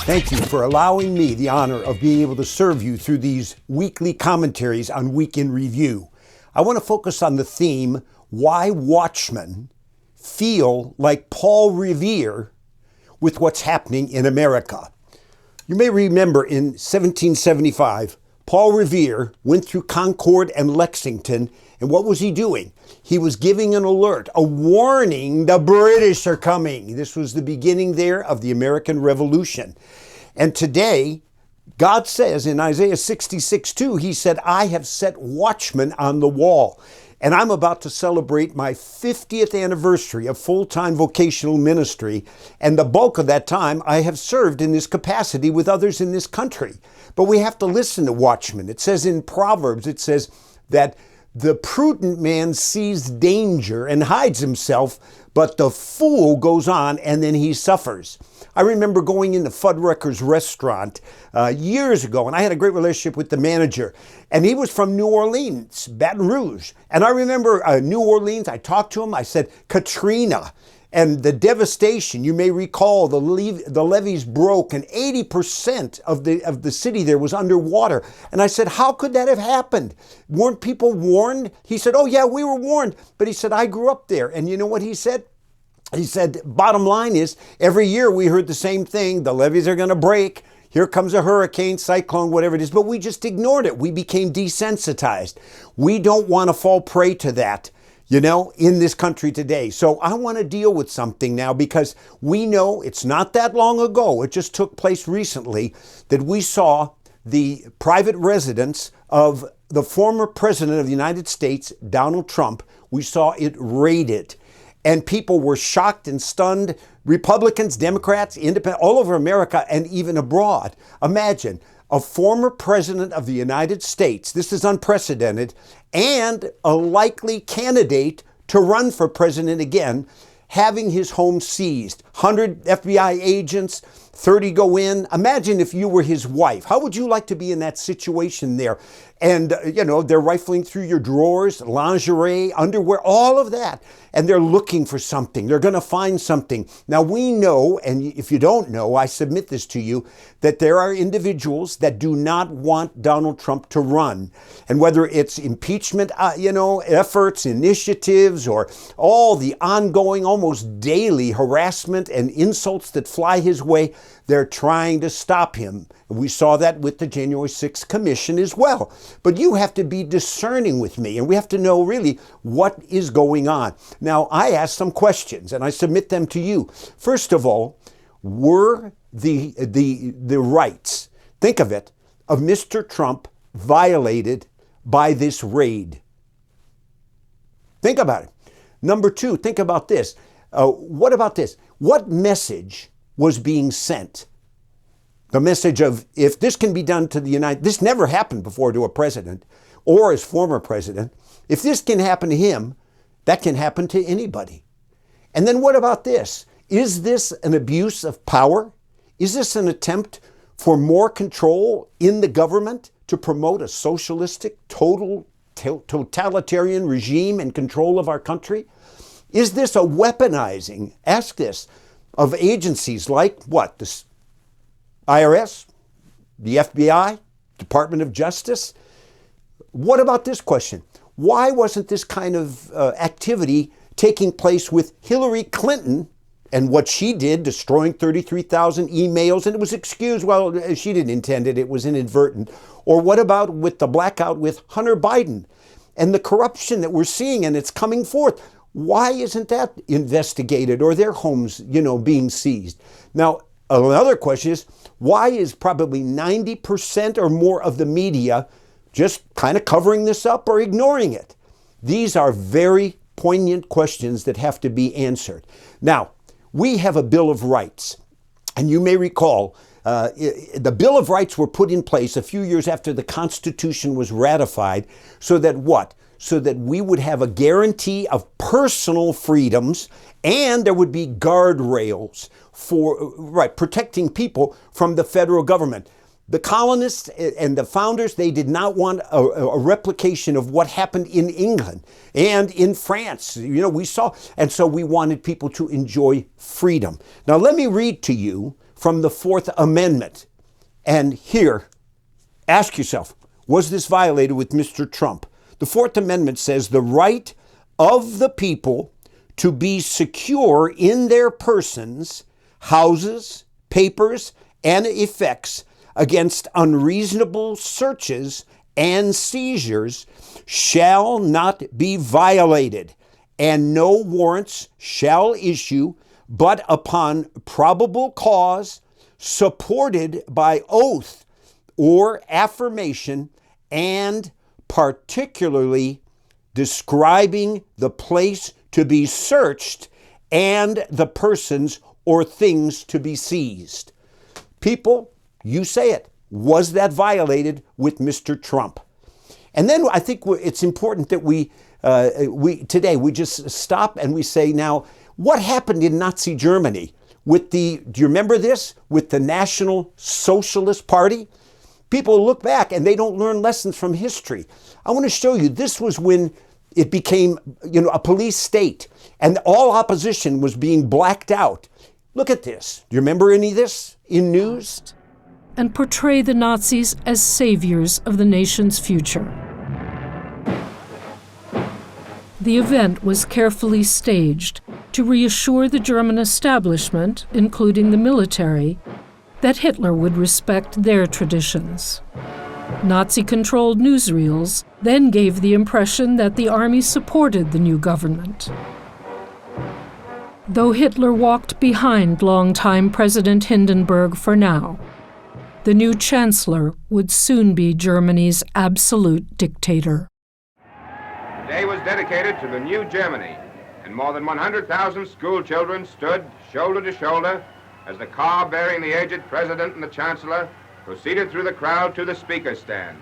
Thank you for allowing me the honor of being able to serve you through these weekly commentaries on Week in Review. I want to focus on the theme, why Watchmen feel like Paul Revere with what's happening in America. You may remember in 1775, Paul Revere went through Concord and Lexington, and what was he doing? He was giving an alert, a warning, the British are coming. This was the beginning there of the American Revolution. And today, God says in Isaiah 66:2, he said, I have set watchmen on the wall. And I'm about to celebrate my 50th anniversary of full-time vocational ministry. And the bulk of that time, I have served in this capacity with others in this country. But we have to listen to watchmen. It says in Proverbs, it says that the prudent man sees danger and hides himself, but the fool goes on and then he suffers. I remember going into Fuddrucker's restaurant years ago, and I had a great relationship with the manager. And he was from New Orleans, Baton Rouge. And I remember New Orleans, I talked to him, I said, Katrina, and the devastation. You may recall the levees broke and 80% of the city there was underwater. And I said, how could that have happened? Weren't people warned? He said, oh yeah, we were warned. But he said, I grew up there. And you know what he said? He said, bottom line is, every year we heard the same thing. The levees are going to break. Here comes a hurricane, cyclone, whatever it is. But we just ignored it. We became desensitized. We don't want to fall prey to that, in this country today. So I want to deal with something now because we know it's not that long ago. It just took place recently that we saw the private residence of the former president of the United States, Donald Trump. We saw it raided. And people were shocked and stunned. Republicans, Democrats, Independents, all over America and even abroad. Imagine a former president of the United States, this is unprecedented, and a likely candidate to run for president again, having his home seized. 100 FBI agents, 30 go in. Imagine if you were his wife. How would you like to be in that situation there? And, they're rifling through your drawers, lingerie, underwear, all of that. And they're looking for something. They're going to find something. Now, we know, and if you don't know, I submit this to you, that there are individuals that do not want Donald Trump to run. And whether it's impeachment, efforts, initiatives, or all the ongoing, almost daily harassment and insults that fly his way, they're trying to stop him. We saw that with the January 6th Commission as well. But you have to be discerning with me, and we have to know really what is going on. Now, I asked some questions, and I submit them to you. First of all, were the rights, think of it, of Mr. Trump violated by this raid? Think about it. Number two, think about this. What about this? What message was being sent? The message of, if this can be done to this never happened before to a president or his former president. If this can happen to him, that can happen to anybody. And then what about this? Is this an abuse of power? Is this an attempt for more control in the government to promote a socialistic, totalitarian regime and control of our country? Is this a weaponizing, ask this, of agencies like what? The IRS, the FBI, Department of Justice? What about this question? Why wasn't this kind of activity taking place with Hillary Clinton and what she did, destroying 33,000 emails, and it was excused, well, she didn't intend it, it was inadvertent. Or what about with the blackout with Hunter Biden and the corruption that we're seeing and it's coming forth? Why isn't that investigated or their homes, being seized? Now, another question is, why is probably 90% or more of the media just kind of covering this up or ignoring it? These are very poignant questions that have to be answered. Now, we have a Bill of Rights, and you may recall the Bill of Rights were put in place a few years after the Constitution was ratified so that what? So that we would have a guarantee of personal freedoms and there would be guardrails for protecting people from the federal government. The colonists and the founders, they did not want a replication of what happened in England and in France. We saw, and so we wanted people to enjoy freedom. Now let me read to you from the Fourth Amendment. And here, ask yourself, was this violated with Mr. Trump? The Fourth Amendment says the right of the people to be secure in their persons, houses, papers, and effects against unreasonable searches and seizures shall not be violated, and no warrants shall issue but upon probable cause, supported by oath or affirmation, and particularly describing the place to be searched and the persons or things to be seized. People, you say it. Was that violated with Mr. Trump? And then I think it's important that we today just stop and we say, now, what happened in Nazi Germany with do you remember this? With the National Socialist Party? People look back and they don't learn lessons from history. I want to show you, this was when it became, a police state and all opposition was being blacked out. Look at this. Do you remember any of this in news? And portray the Nazis as saviors of the nation's future. The event was carefully staged to reassure the German establishment, including the military, that Hitler would respect their traditions. Nazi-controlled newsreels then gave the impression that the army supported the new government. Though Hitler walked behind longtime President Hindenburg for now, the new chancellor would soon be Germany's absolute dictator. The day was dedicated to the new Germany, and more than 100,000 school children stood shoulder to shoulder as the car bearing the aged president and the chancellor proceeded through the crowd to the speaker's stand.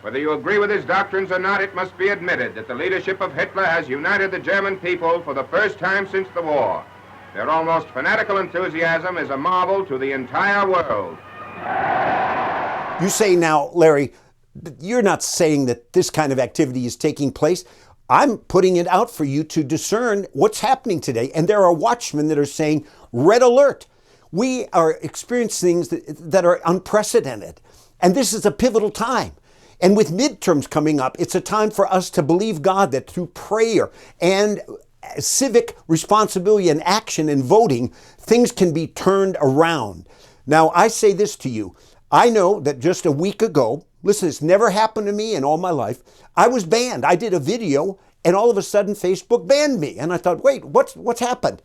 Whether you agree with his doctrines or not, it must be admitted that the leadership of Hitler has united the German people for the first time since the war. Their almost fanatical enthusiasm is a marvel to the entire world. You say now, Larry, you're not saying that this kind of activity is taking place. I'm putting it out for you to discern what's happening today. And there are watchmen that are saying, red alert. We are experiencing things that are unprecedented. And this is a pivotal time. And with midterms coming up, it's a time for us to believe God that through prayer and civic responsibility and action and voting, things can be turned around. Now, I say this to you. I know that just a week ago, listen, it's never happened to me in all my life, I was banned. I did a video and all of a sudden Facebook banned me. And I thought, wait, what's happened?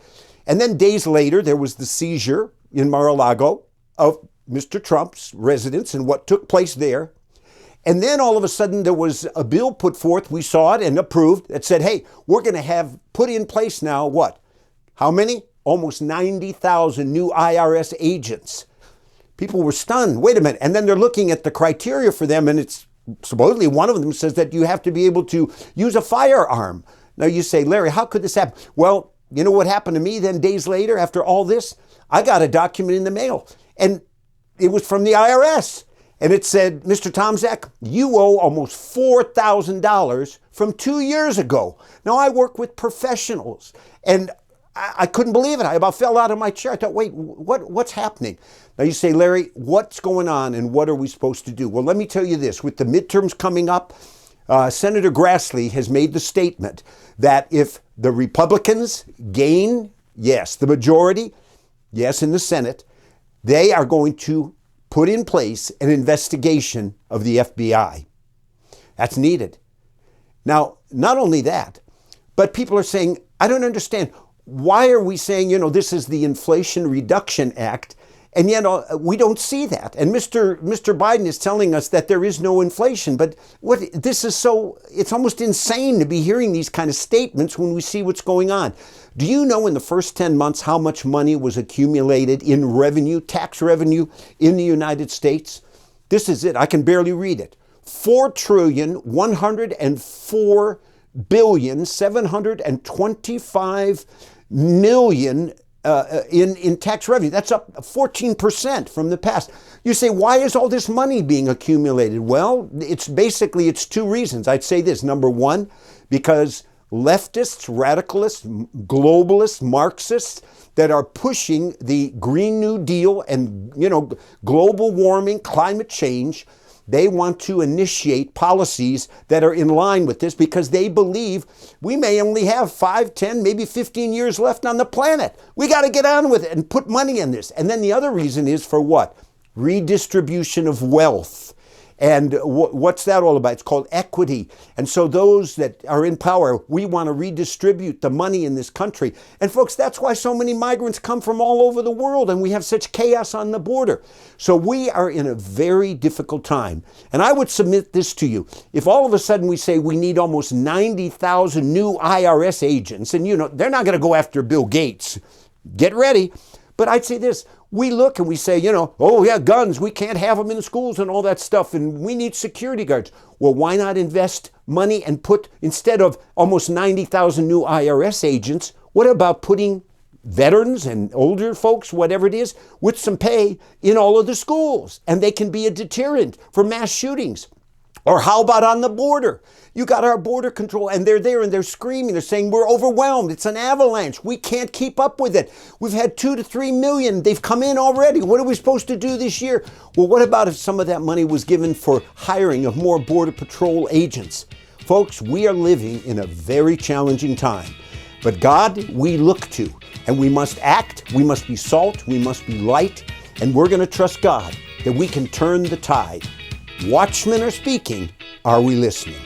And then days later, there was the seizure in Mar-a-Lago of Mr. Trump's residence and what took place there. And then all of a sudden there was a bill put forth, we saw it and approved, that said, hey, we're going to have put in place now what? How many? Almost 90,000 new IRS agents. People were stunned. Wait a minute. And then they're looking at the criteria for them, and it's supposedly one of them says that you have to be able to use a firearm. Now you say, Larry, how could this happen? Well, you know what happened to me then days later after all this? I got a document in the mail, and it was from the IRS. And it said, Mr. Tomczak, you owe almost $4,000 from 2 years ago. Now, I work with professionals, and I couldn't believe it. I about fell out of my chair. I thought, wait, what's happening? Now, you say, Larry, what's going on, and what are we supposed to do? Well, let me tell you this. With the midterms coming up, Senator Grassley has made the statement that if the Republicans gain, yes, the majority, yes, in the Senate, they are going to put in place an investigation of the FBI. That's needed. Now, not only that, but people are saying, I don't understand. Why are we saying, this is the Inflation Reduction Act, and yet we don't see that? And Mr. Biden is telling us that there is no inflation. But it's almost insane to be hearing these kind of statements when we see what's going on. Do you know in the first 10 months how much money was accumulated in revenue, tax revenue in the United States? This is it. I can barely read it. $4,104,725,000,000 in tax revenue. That's up 14% from the past. You say, why is all this money being accumulated? Well, it's two reasons. I'd say this. Number one, because leftists, radicalists, globalists, Marxists that are pushing the Green New Deal and, global warming, climate change. They want to initiate policies that are in line with this because they believe we may only have 5, 10, maybe 15 years left on the planet. We got to get on with it and put money in this. And then the other reason is for what? Redistribution of wealth. And what's that all about? It's called equity. And so those that are in power, we want to redistribute the money in this country. And folks, that's why so many migrants come from all over the world and we have such chaos on the border. So we are in a very difficult time. And I would submit this to you. If all of a sudden we say we need almost 90,000 new IRS agents, and they're not going to go after Bill Gates. Get ready. But I'd say this. We look and we say, oh yeah, guns, we can't have them in schools and all that stuff, and we need security guards. Well, why not invest money and put, instead of almost 90,000 new IRS agents, what about putting veterans and older folks, whatever it is, with some pay in all of the schools, and they can be a deterrent for mass shootings? Or how about on the border? You got our border control and they're there and they're screaming. They're saying we're overwhelmed. It's an avalanche. We can't keep up with it. We've had 2 to 3 million. They've come in already. What are we supposed to do this year? Well, what about if some of that money was given for hiring of more border patrol agents? Folks, we are living in a very challenging time. But God, we look to, and we must act. We must be salt. We must be light. And we're going to trust God that we can turn the tide. Watchmen are speaking. Are we listening?